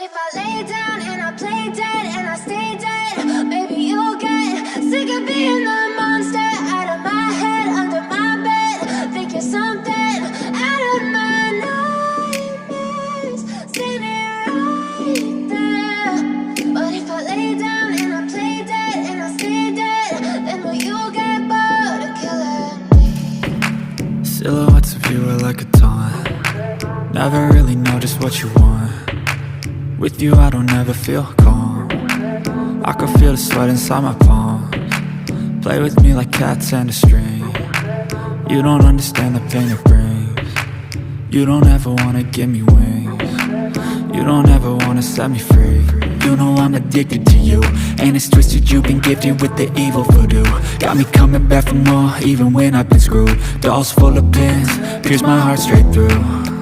if I lay down and I play dead and I stay dead, maybe you'll get sick of being the monster out of my head, under my bed. Think you're something out of my nightmares, standing right there. But if I lay down and I play dead and I stay dead, then will you get bored of killing me? Silhouettes of you are like a taunt. Never really know just what you want. With you I don't ever feel calm. I can feel the sweat inside my palms. Play with me like cats and a string. You don't understand the pain it brings. You don't ever wanna give me wings. You don't ever wanna set me free. You know I'm addicted to you, and it's twisted, you've been gifted with the evil voodoo. Got me coming back for more, even when I've been screwed. Dolls full of pins, pierce my heart straight through.